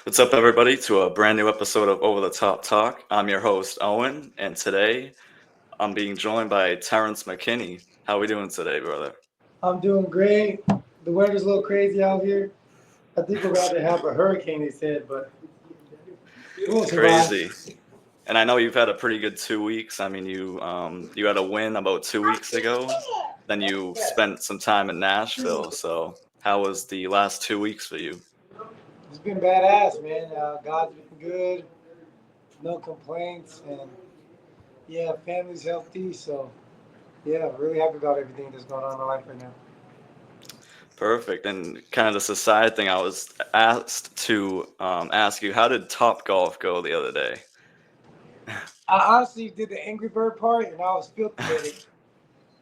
What's up, everybody, to a brand new episode of Over the Top Talk. I'm your host, Owen, and today I'm being joined by Terrance McKinney. How we doing today, brother? I'm doing great. The weather's a little crazy out here. I think we're about to have a hurricane, they said, but we'll It's survive. crazy. And I know you've had a pretty good 2 weeks. I mean, you had a win about 2 weeks ago. Then you spent some time in Nashville. So how was the last 2 weeks for you? It's been badass, man. God's been good. No complaints. And yeah, family's healthy. So yeah, really happy about everything that's going on in my life right now. Perfect. And kind of the society thing, I was asked to ask you, how did Top Golf go the other day? I honestly did the Angry Bird part and I was filthy at it.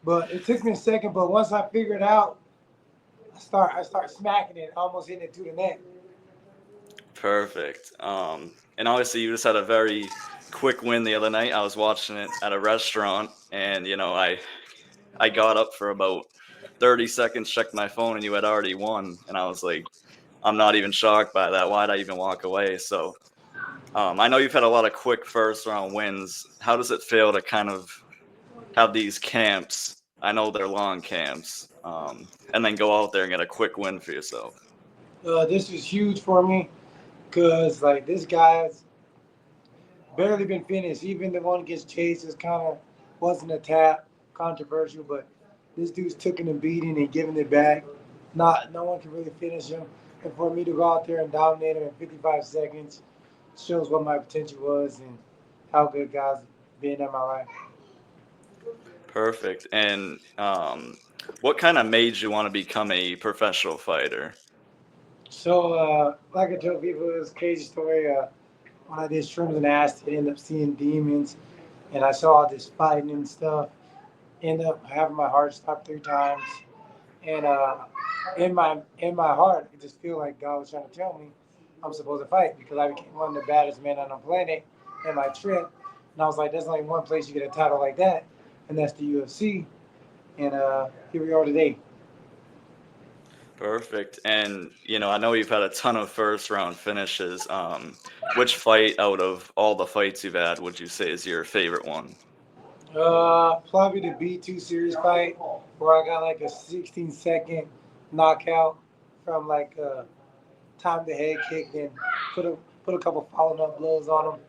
But it took me a second. But once I figured it out, I start smacking it, almost hitting it to the net. Perfect. And obviously, you just had a very quick win the other night. I was watching it at a restaurant, and I got up for about 30 seconds, checked my phone, and you had already won. And I was like, I'm not even shocked by that. Why'd I even walk away? So I know you've had a lot of quick first round wins. How does it feel to kind of have these camps? I know they're long camps, and then go out there and get a quick win for yourself. This is huge for me because like this guy's barely been finished. Even the one against Chase is kind of wasn't a tap, controversial, but this dude's taking a beating and giving it back. Not no one can really finish him. And for me to go out there and dominate him in 55 seconds shows what my potential was and how good God's been in my life. Perfect. And what kind of made you want to become a professional fighter? So, like I tell people, it was a crazy story. When I did shrooms and acid, I ended up seeing demons, and I saw all this fighting and stuff. Ended up having my heart stop 3 times, and in my heart, I just feel like God was trying to tell me I'm supposed to fight because I became one of the baddest men on the planet in my trip. And I was like, there's only one place you get a title like that, and that's the UFC. And here we are today. Perfect. And I know you've had a ton of first round finishes. Which fight out of all the fights you've had would you say is your favorite one? Probably the B2 series fight where I got like a 16-second knockout from like time the head kick, then put a put a couple following up blows on him.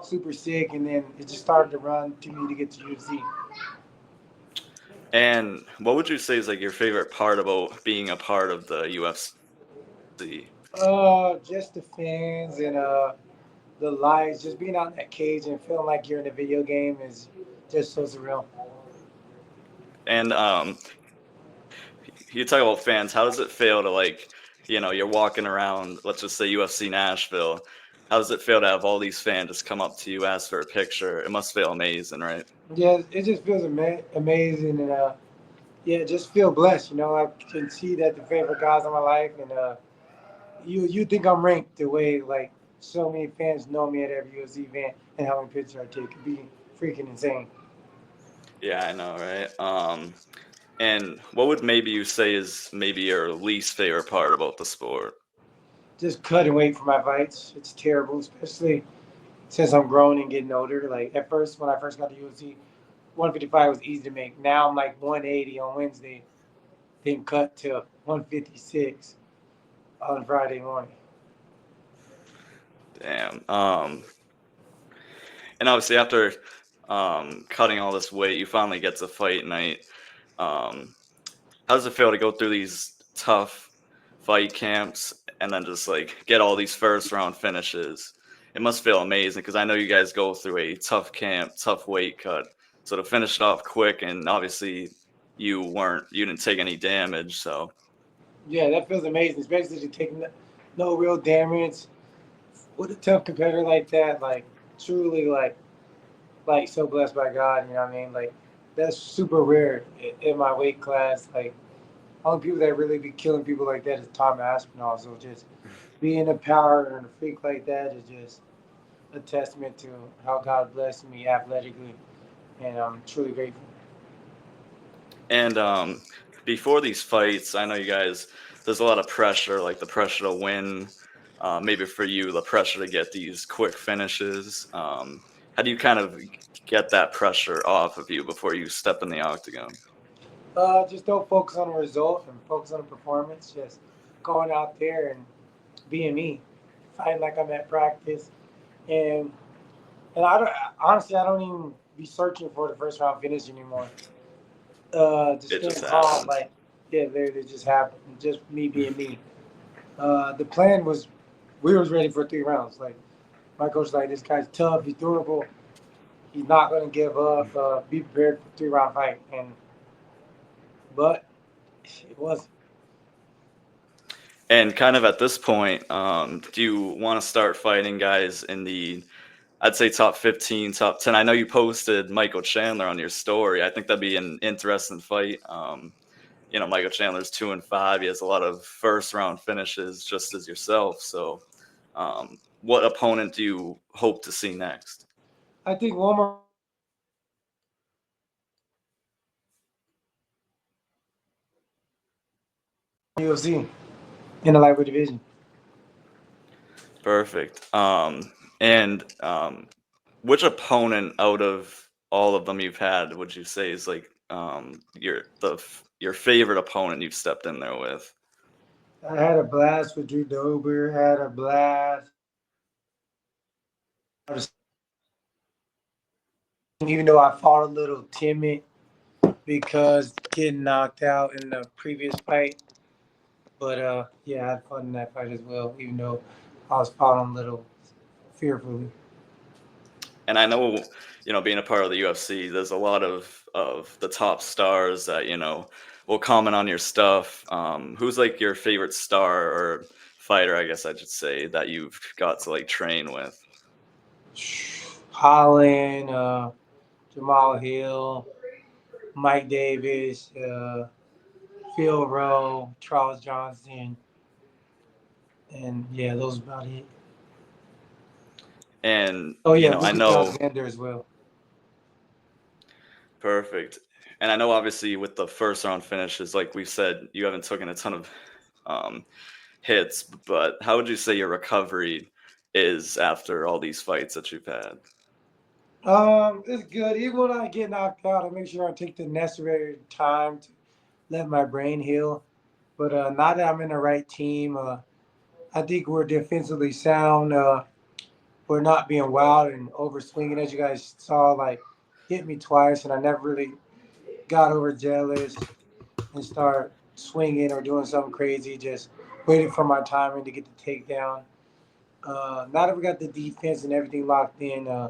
Super sick, and then it just started to run to me to get to UFC. And what would you say is like your favorite part about being a part of the UFC? Just the fans and the lights, just being out in that cage and feeling like you're in a video game is just so surreal. And you talk about fans. How does it feel to you're walking around, let's just say UFC Nashville. How does it feel to have all these fans just come up to you, ask for a picture? It must feel amazing, right? Yeah, it just feels amazing, and yeah, just feel blessed. I can see that the favorite guys in my life, and you think I'm ranked the way like so many fans know me at every UFC event and how many pictures I take. It'd be freaking insane. Yeah, I know, right? And what would maybe you say is maybe your least favorite part about the sport? Just cut and wait for my fights. It's terrible, especially since I'm growing and getting older. Like at first, when I first got to UFC, 155 was easy to make. Now I'm like 180 on Wednesday, then cut to 156 on Friday morning. Damn. And obviously after cutting all this weight, you finally get to fight night. Um, how does it feel to go through these tough fight camps and then just like get all these first round finishes? It must feel amazing because I know you guys go through a tough camp, tough weight cut. So to finish it off quick, and obviously you didn't take any damage. So Yeah, that feels amazing, especially to take no real damage with a tough competitor like that. Like truly, like so blessed by God. You know what I mean? Like that's super rare in my weight class. Like only people that really be killing people like that is Tom Aspinall. So just being a power and a freak like that is just a testament to how God blessed me athletically, and I'm truly grateful. and before these fights, I know you guys. There's a lot of pressure, like the pressure to win. maybe for you, the pressure to get these quick finishes. How do you kind of get that pressure off of you before you step in the octagon? Just don't focus on the result and focus on the performance. Just going out there and being me, fighting like I'm at practice, and I don't honestly I don't even be searching for the first round finish anymore. Just It staying just calm, happens. like yeah, literally just happened. Just me being me. The plan was we was ready for 3 rounds. Like my coach was like, this guy's tough, he's durable, he's not gonna give up. Be prepared for 3 round fight, and but it wasn't. And kind of at this point, do you want to start fighting guys in the, I'd say top 15, top 10? I know you posted Michael Chandler on your story. I think that'd be an interesting fight. Michael Chandler's 2-5. He has a lot of first round finishes, just as yourself. So, what opponent do you hope to see next? I think one more UFC in the lightweight division. Perfect. And which opponent out of all of them you've had would you say is like your favorite opponent you've stepped in there with? I had a blast with Drew Dober. Had a blast. Even though I fought a little timid because getting knocked out in the previous fight, but yeah, I had fun in that fight as well. Even though I was fought a little fearfully. And I know, being a part of the UFC, there's a lot of the top stars that will comment on your stuff. Who's like your favorite star or fighter, I guess I should say, that you've got to like train with? Holland, Jamal Hill, Mike Davis, Phil Rowe, Charles Johnson, and yeah, those about it. And Oh yeah, I Lucas know. Alexander as well. Perfect. And I know obviously with the first round finishes, like we said, you haven't taken a ton of um, hits, but how would you say your recovery is after all these fights that you've had? It's good. Even when I get knocked out, I make sure I take the necessary time to let my brain heal. But now that I'm in the right team, I think we're defensively sound. We're not being wild and over swinging, as you guys saw. Like hit me twice, and I never really got over jealous and start swinging or doing something crazy. Just waiting for my timing to get the takedown. Now that we got the defense and everything locked in,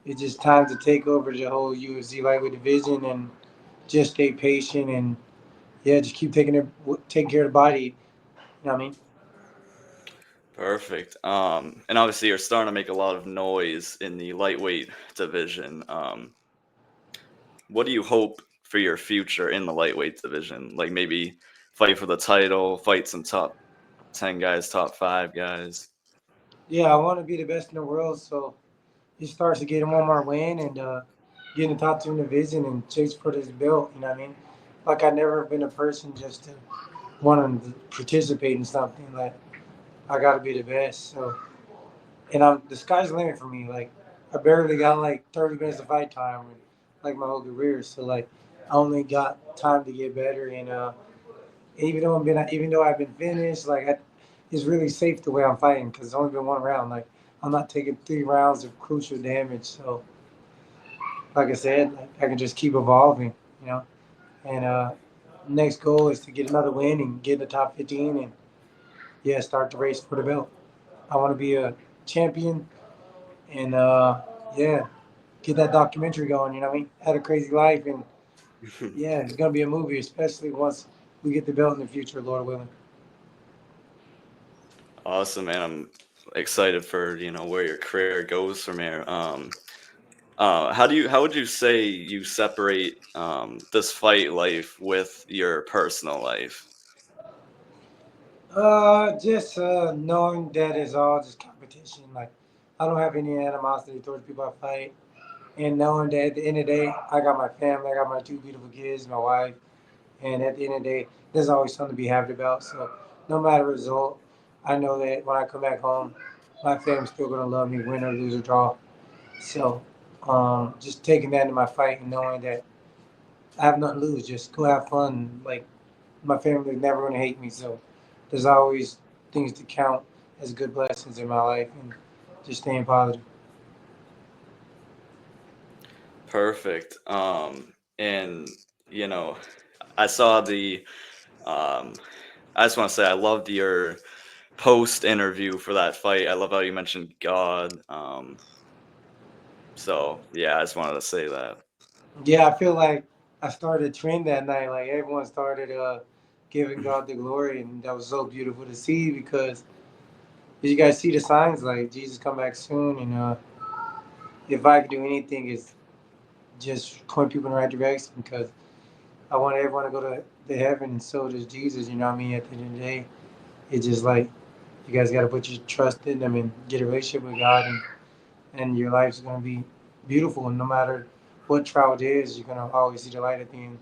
it's just time to take over the whole UFC lightweight division and just stay patient and yeah, just keep taking care of the body. You know what I mean? Perfect. And obviously you're starting to make a lot of noise in the lightweight division. What do you hope for your future in the lightweight division? Like maybe fight for the title, fight some top 10 guys, top 5 guys. Yeah, I want to be the best in the world, so it starts to get one more win and get in the top 2 division and chase for this belt. You know what I mean? Like I never been a person just to want to participate in something. Like I got to be the best. So and I'm the sky's the limit for me. Like I barely got like 30 minutes of fight time, in, like my whole career. So like I only got time to get better. And even though I've been finished, like it's really safe the way I'm fighting because it's only been 1 round. Like I'm not taking 3 rounds of crucial damage. So like I said, like, I can just keep evolving. You know. And next goal is to get another win and get in the top 15 and yeah, start the race for the belt. I want to be a champion and yeah, get that documentary going. You know what I mean? Had a crazy life, and yeah, it's gonna be a movie, especially once we get the belt in the future, Lord willing. Awesome, man. I'm excited for, where your career goes from here. How would you say you separate this fight life with your personal life? Just knowing that it's all just competition. Like, I don't have any animosity towards people I fight, and knowing that at the end of the day, I got my family, I got my 2 beautiful kids, my wife, and at the end of the day, there's always something to be happy about. So, no matter the result, I know that when I come back home, my family's still gonna love me, win or lose or draw. So, just taking that into my fight and knowing that I have nothing to lose, just go have fun. Like my family never gonna hate me, so there's always things to count as good blessings in my life, and just staying positive. Perfect. And you know, I saw the I just want to say I loved your post interview for that fight. I love how you mentioned God. So yeah, I just wanted to say that. Yeah, I feel like I started a trend that night. Like everyone started giving God the glory, and that was so beautiful to see because you guys see the signs like Jesus come back soon, and if I could do anything, is just point people in the right direction because I want everyone to go to heaven, and so does Jesus. You know what I mean? At the end of the day, it's just like you guys got to put your trust in them and get a relationship with God, and your life's gonna be beautiful. And no matter what trial it is, you're gonna always see the light at the end.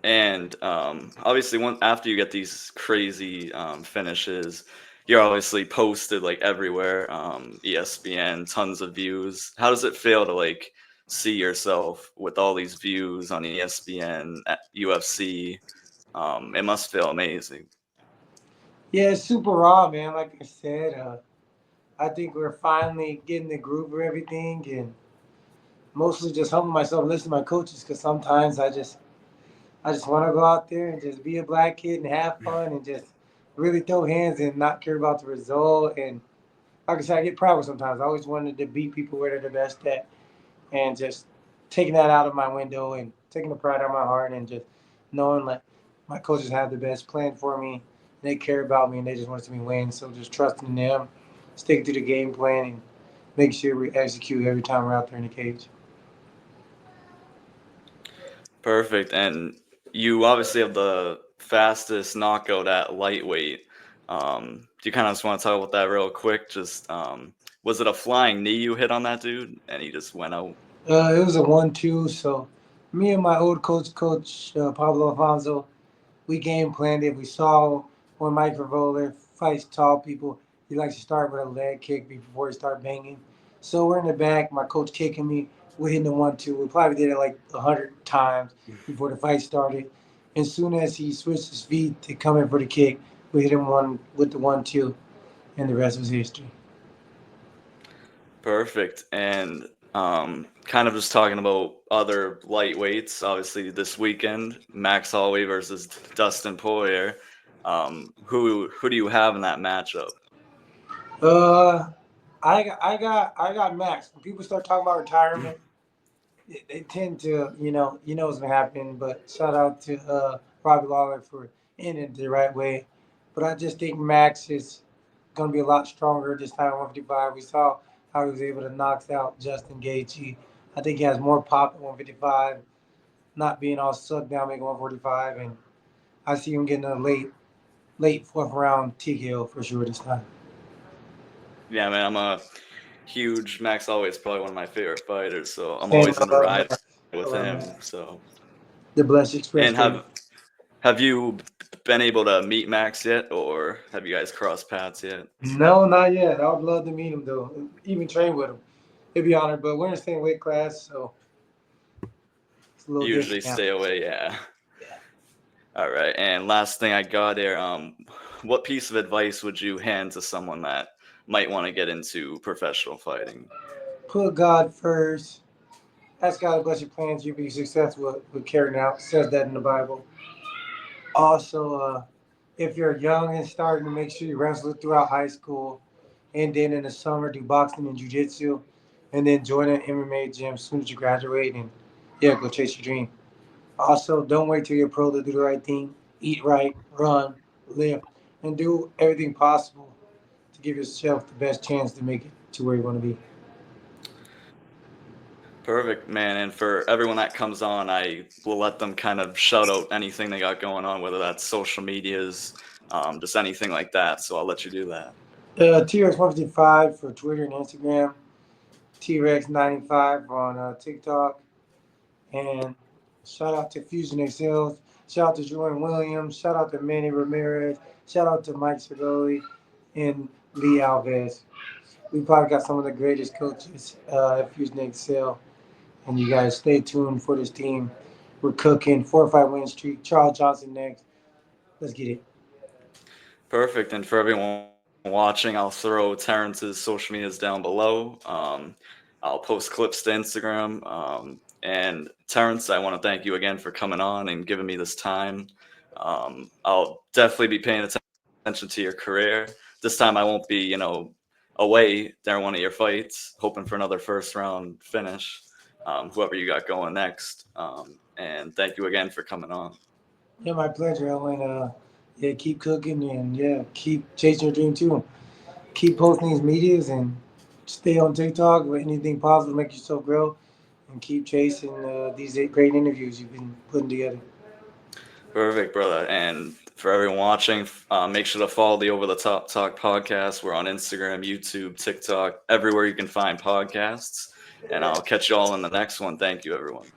And obviously, after you get these crazy finishes, you're obviously posted like everywhere, ESPN, tons of views. How does it feel to like see yourself with all these views on ESPN, at UFC? It must feel amazing. Yeah, it's super raw, man. Like I said, I think we're finally getting the groove of everything, and mostly just humbling myself and listen to my coaches because sometimes I just want to go out there and just be a black kid and have fun and just really throw hands and not care about the result. And like I said, I get proud sometimes. I always wanted to beat people where they're the best at, and just taking that out of my window and taking the pride out of my heart and just knowing like my coaches have the best plan for me. They care about me and they just want to see me win. So just trusting in them, sticking to the game plan, and make sure we execute every time we're out there in the cage. Perfect. And you obviously have the fastest knockout at lightweight. Do you kind of just want to talk about that real quick? Just was it a flying knee you hit on that dude, and he just went out? It was a 1-2. So me and my old coach Pablo Alfonso, we game planned it. We saw when Mike Revoler fights tall people, he likes to start with a leg kick before he start banging. So we're in the back, my coach kicking me. We're hitting the 1-2. We probably did it like 100 times before the fight started. As soon as he switched his feet to come in for the kick, we hit him one with the 1-2, and the rest was history. Perfect. And kind of just talking about other lightweights. Obviously, this weekend, Max Holloway versus Dustin Poirier. Who do you have in that matchup? Uh, I got Max. When people start talking about retirement, they tend to, what's gonna happen. But shout out to Robbie Lawler for ending it the right way. But I just think Max is gonna be a lot stronger this time at 155. We saw how he was able to knock out Justin Gaethje. I think he has more pop at 155, not being all sucked down making 145, and I see him getting a late fourth round TKO for sure this time. Yeah, man, I'm a huge Max Holloway is probably one of my favorite fighters, so I'm Same, always I in the love ride Max. I with love him. Max. So, The Blessed Express, and baby. have you been able to meet Max yet, or have you guys crossed paths yet? No, not yet. I would love to meet him though. Even train with him. It'd be honored. But we're in the same weight class, so it's a little Usually different now. stay away, yeah. Yeah. All right, and last thing I got here, what piece of advice would you hand to someone that might want to get into professional fighting? Put God first. Ask God to bless your plans. You'll be successful with carrying it out. It says that in the Bible. Also, if you're young and starting to make sure you wrestle throughout high school, and then in the summer do boxing and jujitsu, and then join an MMA gym as soon as you graduate, and yeah, go chase your dream. Also, don't wait till you're pro to do the right thing. Eat right, run, live, and do everything possible to give yourself the best chance to make it to where you want to be. Perfect, man. And for everyone that comes on, I will let them kind of shout out anything they got going on, whether that's social medias, just anything like that. So I'll let you do that. T-Rex 155 for Twitter and Instagram. T-Rex 95 on TikTok. And shout out to Fusion Excels. Shout out to Jordan Williams. Shout out to Manny Ramirez. Shout out to Mike Cervoli and Lee Alves. We probably got some of the greatest coaches at Fusion Excel. And you guys stay tuned for this team. We're cooking. 4 or 5 win streak. Charles Johnson next. Let's get it. Perfect. And for everyone watching, I'll throw Terrance's social medias down below. I'll post clips to Instagram. And Terrance, I want to thank you again for coming on and giving me this time. I'll definitely be paying attention to your career. This time I won't be, away during one of your fights, hoping for another first round finish, whoever you got going next. And thank you again for coming on. Yeah, my pleasure, Owen. Yeah, keep cooking and yeah, keep chasing your dream too. Keep posting these medias and stay on TikTok with anything positive, make yourself grow, and keep chasing these great interviews you've been putting together. Perfect, brother. And for everyone watching, make sure to follow the Over the Top Talk podcast. We're on Instagram, YouTube, TikTok, everywhere you can find podcasts. And I'll catch you all in the next one. Thank you, everyone.